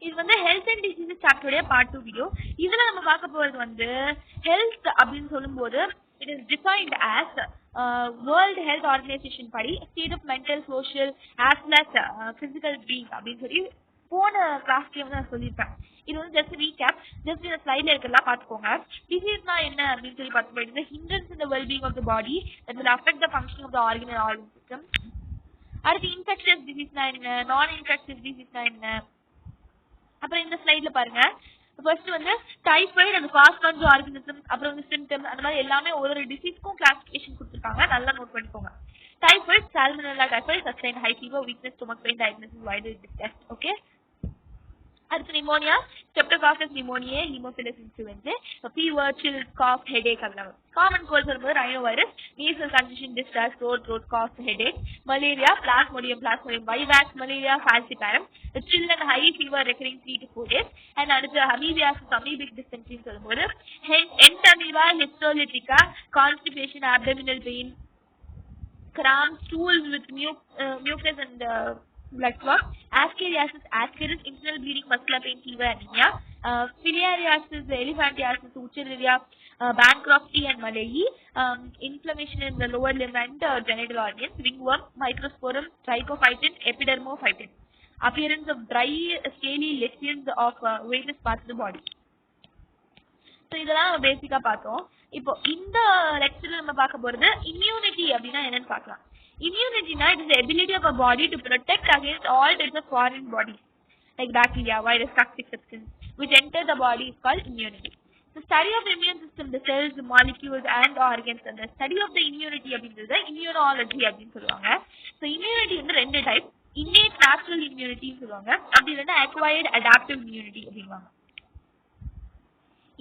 இது வந்து health and diseases சாப்டருடைய பார்ட் 2 வீடியோ. இதுல நம்ம பார்க்க போறது வந்து ஹெல்த் அப்படின்னு சொல்லும்போது it is defined as World Health Organization படி state of mental, social as well as physical being அப்படின்னு சொல்லி போன கிளாஸ்லயே வந்து நான் சொல்லியிருப்பேன். இது வந்து ஜஸ்ட் ரீகேப், ஜஸ்ட் இந்த ஸ்லைட்ல இருக்கிறதெல்லாம் பார்த்துக்கோங்க. டிசீஸ்னா என்ன அப்படின்னு சொல்லி பார்த்து போயிட்டு hindrance in the well-being of the body that will affect the functioning of the organ and organ system. அடுத்து இன்ஃபெக்ஷஸ் டிசீஸ்னா என்ன, நான் இன்ஃபெக்ஷஸ் டிசீஸ்னா என்ன. அப்புறம் இந்த ஸ்லைட்ல பாருங்க, ஃபர்ஸ்ட் வந்து டைஃபாய்டு அந்த ஃபாஸ்ட் கான்ஜோ ஆர்கனிசம், அப்புறம் வந்து சிம்டம்ஸ், அந்த மாதிரி எல்லாமே ஒரு டிசீஸ்க்கும் கிளாசிஃபிகேஷன் கொடுத்துருக்காங்க, நல்லா நோட் பண்ணிக்கோங்க. Typhoid, Salmonella typhoid, sustain high fever, weakness, stomach pain, diagnosis, Widal test. Okay. அடுத்து pneumonia, Streptococcus pneumonia, Haemophilus influenza, fever, chills, cough, headache. அதெல்லாம் காமன் கோல்ஸ் வரும்போது ரைனோ வைரஸ், மீசல், கன்ஜஷன், டிஸ்டாஸ், throat cough, headache. Malaria, Plasmodium vivax, malaria, falciparum, chill and high fever recurring 3 to 4 days. And அடுத்து amoebiasis, amoebic dysentery சொல்லும்போது entamoeba, histolytica, constipation, abdominal pain, cramps, stools with mucus and blood clot. Ascariasis, internal bleeding, muscular pain, fever, anemia. Filariasis, elephantiasis, Ucheriria, bankruptcy and malaria. Inflammation in the lower limb and genital organs. Ringworm, microsporum, trichophyton, epidermophyton. Appearance of dry scaly lesions of various parts of the body. So இதெல்லாம் நம்ம பேசிக்கா பார்த்தோம். இப்போ இந்த லெக்சர்ல நம்ம பார்க்க போறது immunity அப்படின்னா என்னன்னு பார்க்கலாம். Immunityனா it is the ability of a body to protect against all types of foreign bodies like bacteria, virus, toxic substance which enter the body is called immunity. The study of the immune system, the cells, the molecules and organs, and the study of the immunity அப்படின்றது immunology அப்படின்னு சொல்லுவாங்க. So immunity வந்து ரெண்டு type, innate natural immunity சொல்லுவாங்க, அப்படி இல்லைன்னா acquired adaptive immunity அப்படின்வாங்க.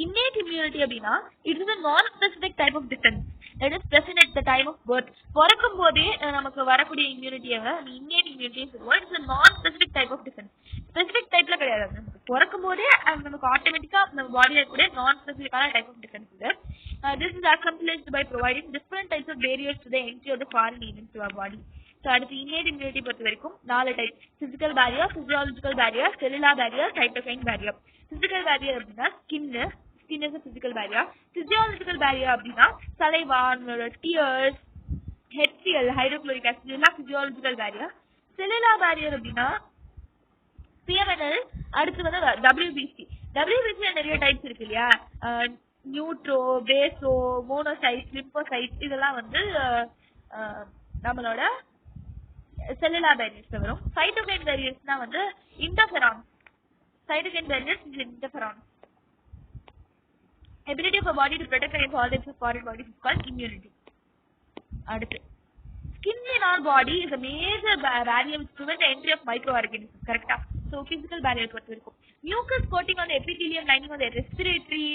Innate immunity அப்படின்னா it is a non-specific type of defense that is present at the time of birth. பிறக்கும் போதே நமக்கு வரக்கூடிய immunity innate immunity சொல்லுவோம். it is a non-specific type of defense. specific typeல கிடையாது, நமக்கு பிறக்கும் போதே நமக்கு ஆட்டோமேட்டிக்கா நம்ம பாடியில இருக்கக்கூடிய non-specific type of defense இது. This is accomplished by providing different types of barriers to the entry of the foreign agents to our body. So அடுத்து innate immunity பொறுத்த வரைக்கும் 4 type: physical barrier, physiological barrier, cellular barrier, cytokine barrier. physical barrier அப்படின்னா skin is a physical barrier. physiological barrier அப்படின்னா saliva, tears, HCl, hydrochloric acid இதெல்லாம் physiological barrier. cellular barrier அப்படின்னா PMNL, அடுத்து வந்து WBC. WBC நிறைய types இருக்கு இல்லையா, நியூட்ரோ, peso, monocytes, lymphocytes, இதெல்லாம் வந்து நம்மளோட செல்லுலார் பேரியர்ஸ்ல வரும். சைட்டோகைன் பேரியர்ஸ்னா வந்து interferons. Cytokine barriers is interferons. ability of a body to protect against all types of foreign bodies is called immunity. அடுத்து skin in our body is a major barrier which prevents the entry of microorganisms. கரெக்டா? So physical barrier பொறுத்து இருக்கும். mucus coating on the epithelium lining on the respiratory,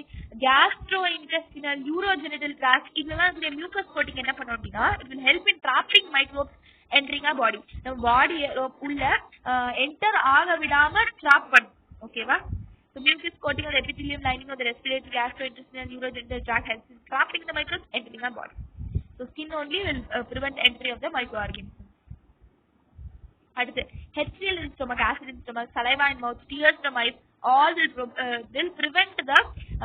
gastrointestinal, urogenital tract, இதெல்லாம் இந்த mucus coating என்ன பண்ணும் அப்படின்னா it will help in trapping microbes entering our body. நம்ம பாடி உள்ள enter ஆக விடாம trap பண்ணும். ஓகேவா? So mucus coating on the epithelium lining on the respiratory, gastrointestinal, urogenital tract helps in trapping the microbes entering our body. So skin only will prevent entry of the microorganisms. அடுத்து HCl in stomach, acid in stomach, saliva in mouth, tears from eyes, all will prevent the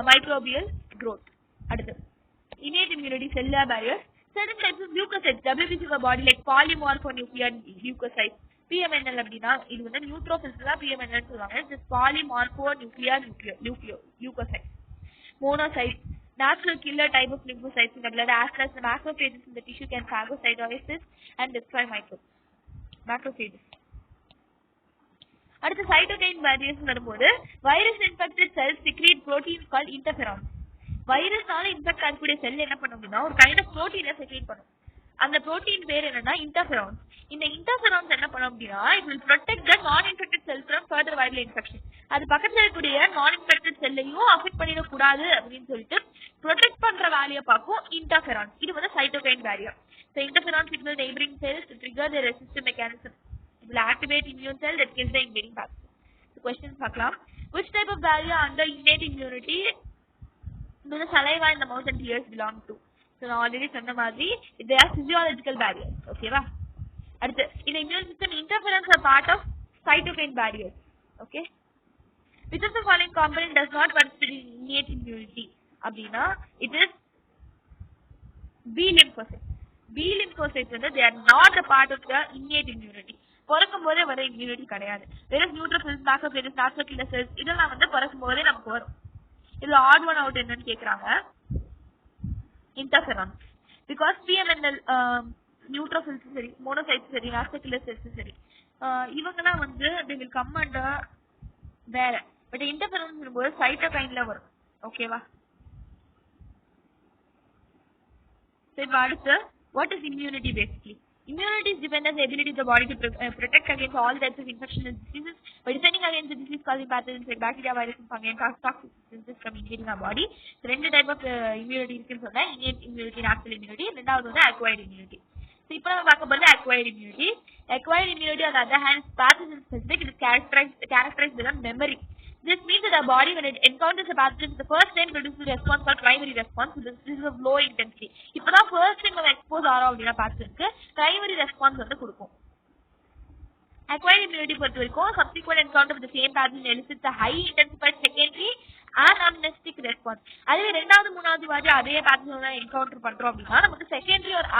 microbial growth. அடுத்து innate immunity, cellular barriers. Certain types of leukocytes, WBC of a body like polymorphonuclear leukocytes. PMNL அப்படின்னா இது வந்து neutrophils தான் PMNL சொல்லுவாங்க. This polymorphonuclear leukocytes. Monocytes, natural killer type of lymphocytes in the blood, as well as the macrophages in the tissue can phagocytosis and destroy microbes. Macrophages. அடுத்து cytokine barriers வரும்போது virus infected cells secrete proteins called interferons. வைரஸ்னால infect ஆகக்கூடிய cell என்ன பண்ணும் அப்படின்னா ஒரு kind of புரோட்டீனை secrete பண்ணும். அந்த புரோட்டீன் பேர் என்னன்னா இன்டர்ஃபெரான்ஸ். இந்த இன்டர்ஃபெரான்ஸ் என்ன பண்ணும் அப்படின்னா it will protect the non-infected cells from further viral infection. அது பக்கத்துல இருக்கக்கூடிய non-infected செல்லையும் அஃபெக்ட் பண்ணிட கூடாது அப்படின்னு சொல்லிட்டு ப்ரொடெக்ட் பண்ற வேலையை பார்க்கும் இன்டர்ஃபெரான்ஸ். இது வந்து cytokine barrier. So interferon signal neighboring cells to trigger the resistant mechanism. It will activate immune cell that kills the invading pathogen. So questions பார்க்கலாம். Which type of barrier under innate immunity do the saliva in the mouth and tears belong to? So நான் already சொன்ன மாதிரி they are physiological barriers. ஓகேவா? அடுத்து இந்த immune system interferons are part of cytokine barriers. Okay? which of the following component does not participate in innate immunity அப்படின்னா it is B lymphocytes. B lymphocytes வந்து they are not a part of the innate immunity. பிறக்கும் போதே வர immunity கிடையாது. வெறும் neutrophils, basophils, natural killer cells இதெல்லாம் வந்து பிறக்கும் போதே நமக்கு வரும். இதுல ஆட் ஒன் அவுட் என்னன்னு கேக்குறாங்க, இன்டர்ஃபெரான். பிகாஸ் பிஎம்என்எல் நியூட்ரோஃபில்ஸும் சரி, மோனோசைட்ஸும் சரி, நேச்சுரல் கில்லர் செல்ஸும் சரி, இவங்கெல்லாம் வந்து they will come under வேற. பட் இன்டர்ஃபெரான் சொல்லும்போது சைட்டோகைன்ல வரும். ஓகேவா? இப்போ அடுத்து what is immunity basically? Immunity is dependent on the ability of the body to protect against all types of infection and diseases by defending against the disease causing pathogens like bacteria, virus and fungi and toxic substances from invading our body. So ரெண்டு type of immunity இருக்குன்னு சொன்னா, innate immunity, natural immunity. ரெண்டாவது வந்து acquired immunity. So இப்போ நம்ம பார்க்க போறது acquired immunity. Acquired immunity on the other hand is pathogen specific. It is characterized by memory. This means that our body, when it encounters a pathogen, the first time produces a response called primary response. This is of low intensity. இப்பதான் first time நம்ம expose ஆறோம் அப்படின்னா pathogenக்கு primary response வந்து கொடுக்கும். Acquired immunity பொறுத்த வரைக்கும் subsequent encounter with the same pathogen elicits a high intensified secondary anamnestic response. அதுவே ரெண்டாவது மூணாவது வாட்டி அதே pathogen என்கவுண்டர் பண்றோம் அப்படின்னா நமக்கு செகண்டரி ஒரு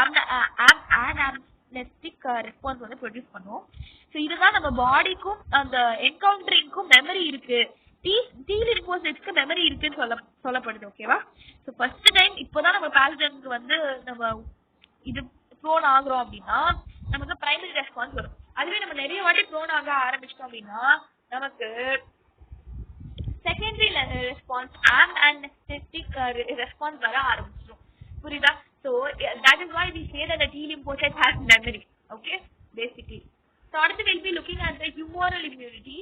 anamnestic response வந்து ப்ரொடியூஸ் பண்ணும். ஸோ இதுதான் நம்ம பாடிக்கும் அந்த என்கவுண்டரிங்க்கும் மெமரி இருக்கு, டி லிம்போசைட்ஸ்க்கு மெமரி இருக்குன்னு சொல்லப்படுது. ஓகேவா? ஸோ ஃபர்ஸ்ட் டைம் இப்போதான் நம்ம பேரஜனுக்கு வந்து நம்ம இது ப்ரோன் ஆகுறோம் அப்படின்னா நமக்கு பிரைமரி ரெஸ்பான்ஸ் வரும். அதுவே நம்ம நிறைய வாட்டி ப்ரோன் ஆக ஆரம்பிச்சிட்டோம் அப்படின்னா நமக்கு செகண்டரி ரெஸ்பான்ஸ் anamnestic ரெஸ்பான்ஸ் வர ஆரம்பிச்சிடும். புரியுதா? So that is why we say that the T lymphocyte has memory. Okay, basically. So அடுத்து we'll be looking at the humoral immunity.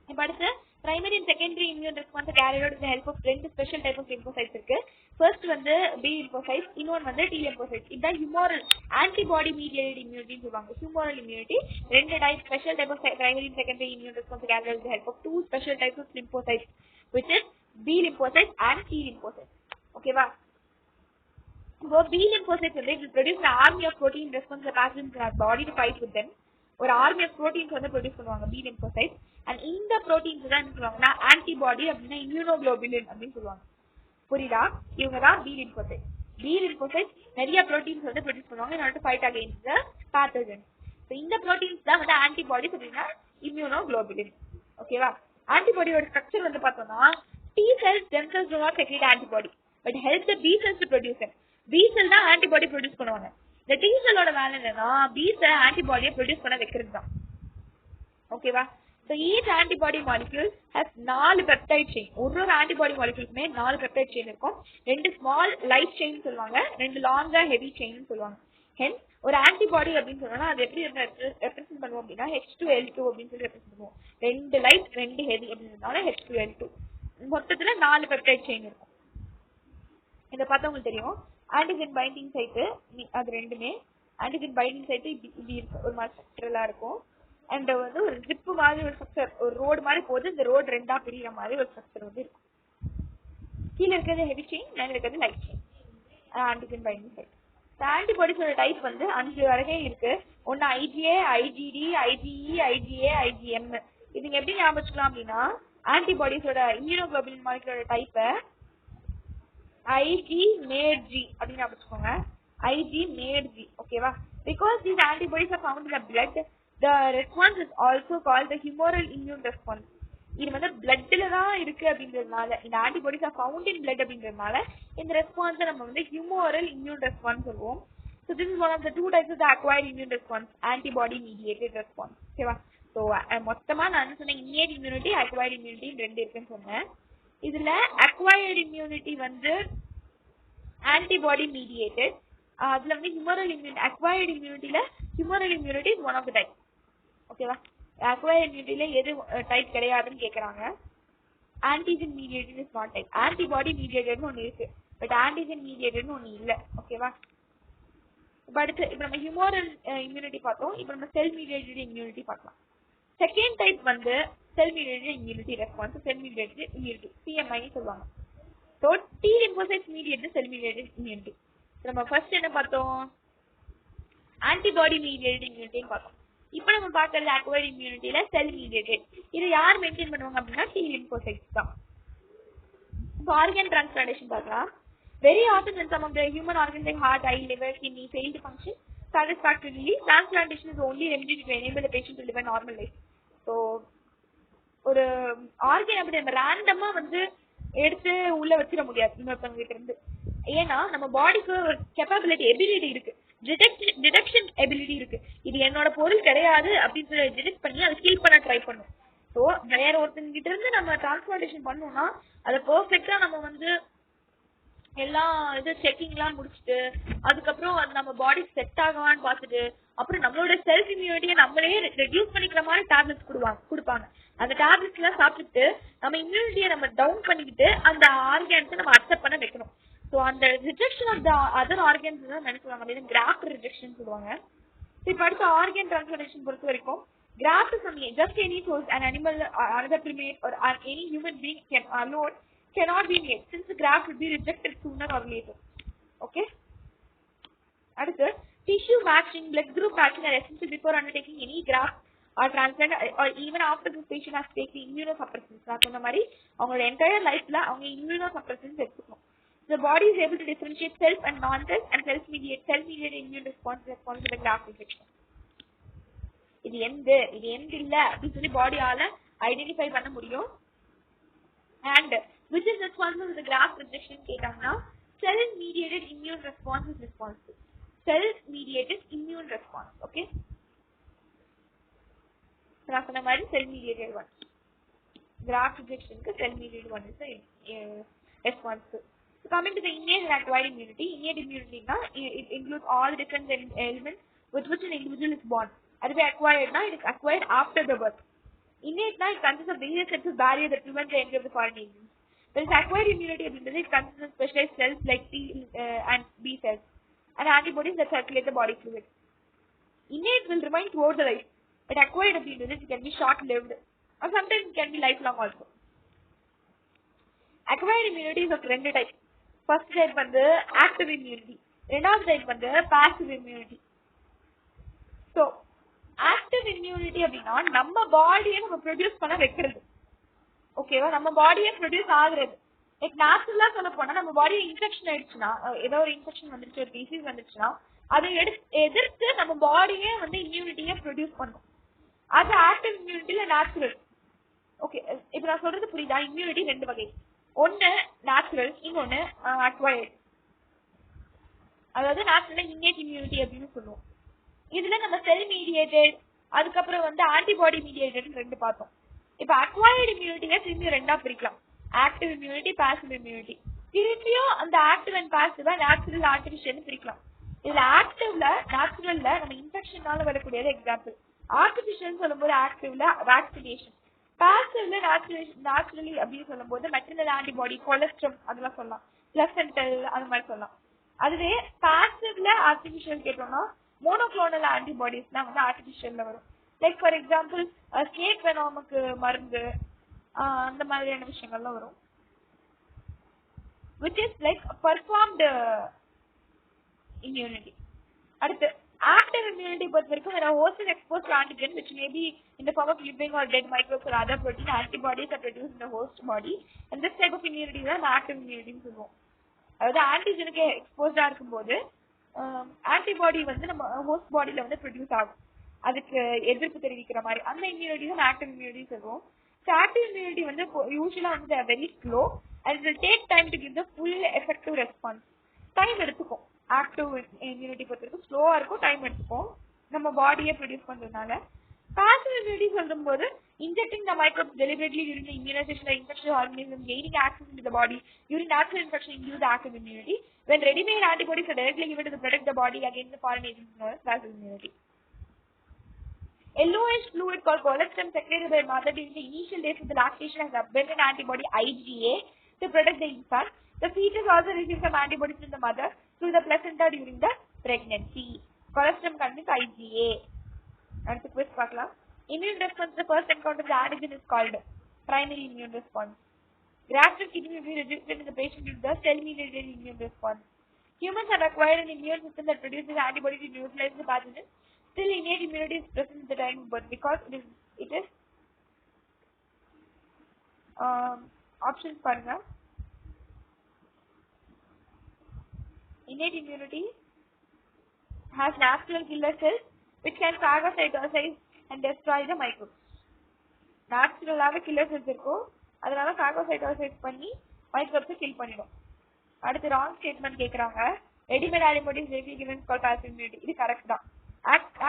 இப்போ அடுத்து primary and secondary immune response carried out with the help of ரெண்டு special type of lymphocytes இருக்கு. First வந்து B lymphocytes, இன்னொன்று வந்து T lymphocytes. இதுதான் humoral antibody mediated immunity சொல்லுவாங்க. humoral immunity ரெண்டு type special type of primary and secondary immune response carried out with the help of two special types of lymphocytes, which is B lymphocytes and T lymphocytes. ஓகேவா? இப்போ B lymphocytes வந்து it will produce an army of protein response to pathogens in our body to fight with them. ஒரு army of proteins வந்து produce பண்ணுவாங்க B lymphocytes. And இந்த proteins தான் என்ன சொல்லுவாங்கன்னா ஆன்டிபாடி அப்படின்னா இம்யூனோகுளோபுலின் அப்படின்னு சொல்லுவாங்க. புரியுதா? இவங்க தான் B lymphocytes. B lymphocytes நிறைய ப்ரோட்டீன்ஸ் வந்து ப்ரொடியூஸ் பண்ணுவாங்க in order to fight against the pathogens. So இந்த ப்ரோட்டீன்ஸ் தான் வந்து ஆன்டிபாடிஸ் அப்படின்னா இம்யூனோகுளோபுலின். ஓகேவா? ஆன்டிபாடியோட ஸ்ட்ரக்சர் வந்து பார்த்தோம்னா T cells themselves do not secrete antibody but help the B cells to produce it. B cell தான் ஆன்டிபாடி ப்ரொடியூஸ் பண்ணுவாங்க. இந்த T செல்லோட வேலை என்னன்னா B செல் ஆன்டிபாடியை ப்ரொடியூஸ் பண்ண வைக்கிறது தான். ஓகேவா? So each antibody molecule has 4 peptide chain. ஒரு ஆன்டிபாடி மாலிக்யூலுக்குமே 4 பெப்டைட் செயின் இருக்கும். 2 ஸ்மால் லைட் செயின் சொல்லுவாங்க, 2 லாங்கா ஹெவி செயின் சொல்லுவாங்க. ஹென்ஸ் ஒரு ஆன்டிபாடி அப்படின்னு சொன்னா அது எப்படி ரெப்ரசென்ட் பண்ணுவோம் அப்படின்னா H2L2 அப்படின்னு சொல்லி ரெப்ரசென்ட் பண்ணுவோம். 2 லைட் 2 ஹெவி அப்படின்றதுனால H2L2. மொத்தத்துல 4 பெப்டைட் செயின் இருக்கும். இதை பார்த்தா உங்களுக்கு தெரியும். ஆன்டிஜன் பைண்டிங் சைட்டு அது ரெண்டுமே ஆன்டிஜன் பைண்டிங் சைட்டு இப்படி இருக்கும், ஒரு மாதிரி ஸ்ட்ரக்சரலா இருக்கும். அண்ட் வந்து ஒரு ஜிப்பு மாதிரி ஒரு ஸ்ட்ரக்சர், ஒரு ரோடு மாதிரி போகுது, இந்த ரோடு ரெண்டா பிரிகிற மாதிரி ஒரு ஸ்ட்ரக்சர் வந்து இருக்கும். கீழே இருக்கிறது ஹெவி செயின், மேலே இருக்கிறது light chain. Antigen binding site. ஆன்டிபாடிஸோட டைப் வந்து 5 வரைக்கும் இருக்கு. ஒன்னு IgA, IgD, IgE, IgA, IgM. இதுங்க எப்படி ஞாபகம் வச்சுக்கலாம் அப்படின்னா ஆன்டிபாடிஸோட இம்யூனோகுளோபுலின் மாலிகுலரோட டைப்பை Ig-MADG அப்படின்னு ஞாபகம் வச்சுக்கோங்க. Ig-MADG. ஓகேவா? Because these antibodies are found in the blood, the response is also called the humoral immune response. இது வந்து பிளட்ல தான் இருக்கு அப்படின்றதுனால, இந்த antibodies are found in blood அப்படின்றதுனால இந்த ரெஸ்பான்ஸை நம்ம வந்து ஹியூமோரல் இம்யூன் ரெஸ்பான்ஸ் சொல்லுவோம். So this is one of the 2 types of the acquired immune response, antibody mediated response. ஓகேவா? ஸோ மொத்தமா நான் என்ன சொன்னேன், innate immunity, acquired immunity ரெண்டு இருக்குன்னு சொன்னேன். இதுல acquired immunity வந்து antibody mediated, அதுல வந்து humoral immunity, acquired immunityல humoral immunity is one of the type. ஓகேவா? acquired immunityல எது டைப் கிடையாதுன்னு கேக்குறாங்க. antigen mediated is not type. antibody mediated னு ஒன்னு இருக்கு, பட் antigen mediated னு ஒன்னு இல்ல. ஓகேவா? இப்ப நம்ம humoral immunity பார்த்தோம். இப்ப நம்ம cell mediated immunity பார்க்கலாம். செகண்ட் டைப் வந்து செல் மீடியேட்டட் இம்யூனிட்டி ரெஸ்பான்ஸ், செல் மீடியேட்டட் இம்யூனிட்டி, CMI சொல்லுவாங்க. ஸோ T lymphocytes mediated செல் மீடியேட்டட் இம்யூனிட்டி. நம்ம ஃபர்ஸ்ட் என்ன பார்த்தோம், ஆன்டிபாடி மீடியேட்டட் இம்யூனிட்டின்னு பார்த்தோம். இப்போ நம்ம பார்க்கறது அக்வைர்ட் இம்யூனிட்டியில செல் மீடியேட்டட். இது யார் மெயின்டைன் பண்ணுவாங்க அப்படின்னா T lymphocytes தான். இப்போ ஆர்கன் டிரான்ஸ்பிளான்டேஷன் பார்க்கலாம். Very often when some of the human organs like heart, eye, liver, kidney fail to function satisfactorily, transplantation is the only remedy to enable the patient to live a normal life. So ஒரு organ அப்படி நம்ம ரேண்டமா வந்து எடுத்து உள்ள வச்சிட முடியாது இன்னொருத்தவங்க கிட்ட இருந்து. ஏன்னா நம்ம பாடிக்கு ஒரு கெப்பாபிலிட்டி எபிலிட்டி இருக்கு, டிடெக்ஷன் எபிலிட்டி இருக்கு. இது என்னோட பொருள் கிடையாது அப்படின்னு சொல்லி டிடெக்ட் பண்ணி அதை கில் பண்ண ட்ரை பண்ணும். ஸோ வேற ஒருத்தங்க கிட்ட இருந்து நம்ம டிரான்ஸ்பிளான்டேஷன் பண்ணோம்னா அதை பெர்ஃபெக்டா நம்ம வந்து எல்லா இது செக்கிங்லாம் முடிச்சுட்டு அதுக்கப்புறம் அது நம்ம பாடி செட் ஆகவான்னு பார்த்துட்டு அப்புறம் நம்மளோட செல்ஃப் இம்யூனிட்டியை நம்மளே ரெடியூஸ் பண்ணிக்கிற மாதிரி டேப்லெட்ஸ் கொடுப்பாங்க. அந்த டேப்லெட்ஸ் எல்லாம் சாப்பிட்டுட்டு நம்ம இம்யூனிட்டியை நம்ம டவுன் பண்ணிக்கிட்டு அந்த ஆர்கன்ஸை நம்ம அக்செப்ட் பண்ண வைக்கணும். ஸோ அந்த rejection of the other organs தான் நினைச்சுவாங்க அப்படின்னு கிராஃப்ட் ரிஜெக்ஷன் சொல்லுவாங்க. இப்போ அடுத்த ஆர்கன் டிரான்ஸ்பிளான்டேஷன் பொறுத்த வரைக்கும் graft is just any source, an animal, another primate, or any human being cannot be made, since the graft will be rejected sooner or later. Okay. அடுத்து tissue matching, blood group matching are essential before undertaking any graft or transplant, or even after the patient has taken immunosuppressants. நான் சொன்ன மாதிரி அவங்களோட entire லைஃப்ல அவங்க immunosuppressants எடுத்துக்கணும். The body is able to differentiate self and non-self and self-mediated immune response to the graft rejection. இது எந்த இல்ல அப்படின்னு சொல்லி பாடியால ஐடென்டிஃபை பண்ண முடியும். And which is responsible for the graft rejection கேட்டாங்கன்னா cell mediated immune response is responsible. Cell mediated immune response. Okay, நான் சொன்ன மாதிரி cell mediated one. Graft rejection க்கு cell mediated one is the responsible. So coming to the innate and acquired immunity. Innate immunity na it includes all the different elements with which an individual is born. அதுவே acquired na it is acquired after the birth. Innate na it consists of various sets of barriers that prevent the entry of the foreign agents. Whereas acquired immunity அப்படின்றது it consists of specialized cells like T and B cells and antibodies that circulate the body fluid. Innate will remain throughout the life, but acquired அப்படின்றது it can be short lived or sometimes it can be lifelong also. Acquired immunity is of ரெண்டு type. First type வந்து active immunity, ரெண்டாவது type வந்து passive immunity. So active immunity அப்படின்னா நம்ம பாடியை நம்ம produce பண்ண வைக்கிறது. ஓகேவா, நம்ம பாடியை ப்ரொடியூஸ் ஆகுறது. லைக் நேச்சுரலா சொல்ல போனா நம்ம பாடியை இன்ஃபெக்ஷன் ஆயிடுச்சுன்னா, ஏதோ ஒரு இன்ஃபெக்ஷன் வந்துருச்சு, ஒரு டிசீஸ் வந்துருச்சுன்னா அதை எதிர்த்து நம்ம பாடியே வந்து இம்யூனிட்டியை ப்ரொடியூஸ் பண்ணும். அது ஆக்டிவ் இம்யூனிட்டியில நேச்சுரல். ஓகே, இப்போ நான் சொல்றது புரியுதா? இம்யூனிட்டி ரெண்டு வகை, ஒன்னு நேச்சுரல், இன்னொன்னு அக்வயர்ட். அதாவது நேச்சுரல் இன்னேட் இம்யூனிட்டி அப்படின்னு சொல்லுவோம். இதுல நம்ம செல் மீடியேட்டட் அதுக்கப்புறம் வந்து ஆன்டிபாடி மீடியேட்டட் ரெண்டு பார்த்தோம். இப்ப அக்வயர்ட் இம்யூனிட்டியை திரும்பி ரெண்டா பிரிக்கலாம், ஆக்டிவ் இம்யூனிட்டி, பாசிவ் இம்யூனிட்டி. திரும்பியும் அந்த active and passive natural, artificial பிரிக்கலாம். இதுல ஆக்டிவ்ல நேச்சுரல்ல நம்ம இன்ஃபெக்ஷனால வரக்கூடியது எக்ஸாம்பிள், ஆர்டிபிஷியல் சொல்லும் போது ஆக்டிவ்ல வேக்சினேஷன், பாசிவ்ல நேச்சுரலி அப்படின்னு சொல்லும் போது மெட்டர்னல் ஆன்டிபாடி, கொலஸ்ட்ரம் அதெல்லாம் சொல்லலாம், பிளசென்டல் அது மாதிரி சொல்லலாம். அதுவே பாசிவ்ல ஆர்டிபிஷியல் கேட்டோம்னா மோனோக்ளோனல் ஆன்டிபாடிஸ்லாம் வந்து ஆர்டிபிஷியல்ல வரும். லைக் ஃபார் எக்ஸாம்பிள் ஸ்னேக் வெனாமுக்கு மருந்து, அந்த மாதிரியான விஷயங்கள்லாம் வரும். which is like performed immunity. அடுத்து active immunity பொறுத்த வரைக்கும் when a host is exposed to antigen which may be in the form of living or dead microbes or other protein, antibodies are produced in the host body, and this type of immunity தான் active immunity ன்னு சொல்லுவோம். அதாவது ஆன்டிஜனுக்கு எக்ஸ்போஸ்டா இருக்கும்போது antibody வந்து நம்ம host பாடியில வந்து produce ஆகும், அதுக்கு எதிர்ப்பு தெரிவிக்கிற மாதிரி. அந்த இம்யூனிட்டி தான் ஆக்டிவ் இம்யூனிட்டி சொல்லுவோம். ஸோ ஆக்டிவ் இம்யூனிட்டி வந்து யூஸ்வலா வந்து very slow and it will take time to give the full effective response. Time எடுத்துக்கும். ஆக்டிவ் இம்யூனிட்டி பொறுத்த வரைக்கும் ஸ்லோவா இருக்கும், டைம் எடுத்துக்கும் நம்ம பாடியை ப்ரொடியூஸ் பண்றதுனால. பாசிவ் இம்யூனிட்டி சொல்லும் போது injecting the microbes deliberately during the immunization or infectious organism gaining access into the body during natural infection induce the active immunity. When ready-made antibodies are directly given to protect the body against the foreign agents known as passive immunity. Yellowish fluid called colostrum secreted by mother during the initial days of the lactation has abundant antibody IgA to protect the infant. The fetus also receives some antibodies from the mother through the placenta during the pregnancy. Colostrum contains IgA. அடுத்து quiz பார்க்கலாம். Immune response to the first encounter of the antigen is called primary immune response. Grafted kidney will be registered in the patient with the cell-mediated immune response. Humans have acquired an immune system that produces antibodies to neutralize the pathogen. Still innate immunity is present at the time of birth because it is options பாருங்க. Innate immunity has natural killer cells which can phagocytose and destroy the microbes. நேச்சுரலாகவே killer cells இருக்கும், அதனால phagocytose பண்ணி மைக்ரோப்ஸை kill பண்ணிடும். அடுத்து wrong statement கேட்குறாங்க. Readymade antibodies may be given for passive immunity. இது correct தான்.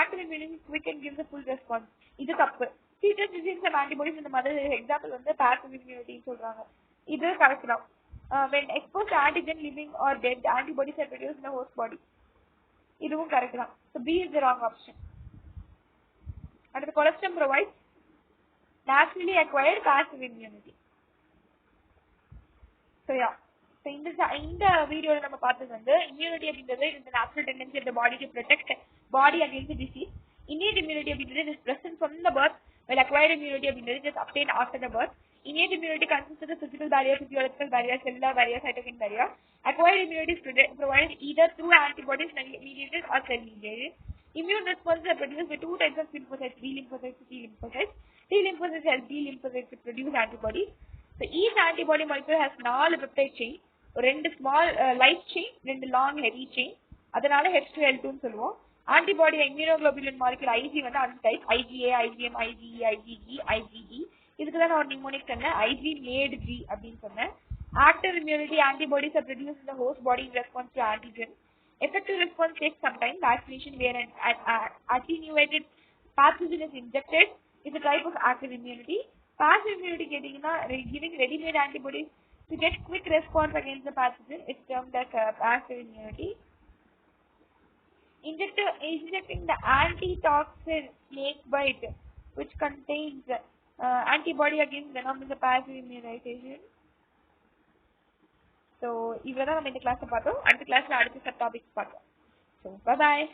Active immunity quick and gives a full response. இது தப்பு. fetus receives some antibodies in the mother. Example வந்து passive immunity சொல்றாங்க. இது கரெக்ட் தான். when exposed to antigen living or dead, antibodies are produced in the host body. இதுவும் correct தான். so B is the wrong option. அடுத்து colostrum provides naturally acquired passive immunity. so yeah, so இந்த வீடியோல நம்ம பார்த்தது வந்து immunity அப்படின்றது is the natural tendency of the body to protect body against the disease. innate immunity அப்படின்றது is present from the birth, while acquired immunity அப்படின்றது is obtained after the birth. innate immunity consists of the physical barrier, physiological barrier, cellular barrier, cytokine barrier. acquired immunity is provided either through antibodies mediated or cell mediated. Immune responses are produced by two types of lymphocytes, B lymphocytes and T lymphocytes. T lymphocytes help B lymphocytes to produce antibodies. So each antibody molecule has 4 peptide chain, 2 small light chain, 2 long heavy chain. அதனால H2L2 ன்னு சொல்லுவோம். Antibody immunoglobulin molecule Ig வந்து அந்த type IgA, IgM, IgE, IgG, IgE. இதுக்கு தான் நான் ஒரு mnemonic சொன்னேன், Ig made G அப்படின்னு சொன்னேன். Active immunity antibodies are produced in the host body in response to antigen. Effective response takes some time. Vaccination where an attenuated pathogen is injected is a type of active immunity. Passive immunity giving ready-made antibodies to get quick response against the pathogen is termed as passive immunity. Injecting the antitoxin snake bite, which contains antibody against venom, is a passive immunization. So, இவ்வளவுதான் நம்ம இந்த class பார்த்தோம். அடுத்த கிளாஸ்ல அடுத்த sub topics பார்ப்போம். So, bye bye.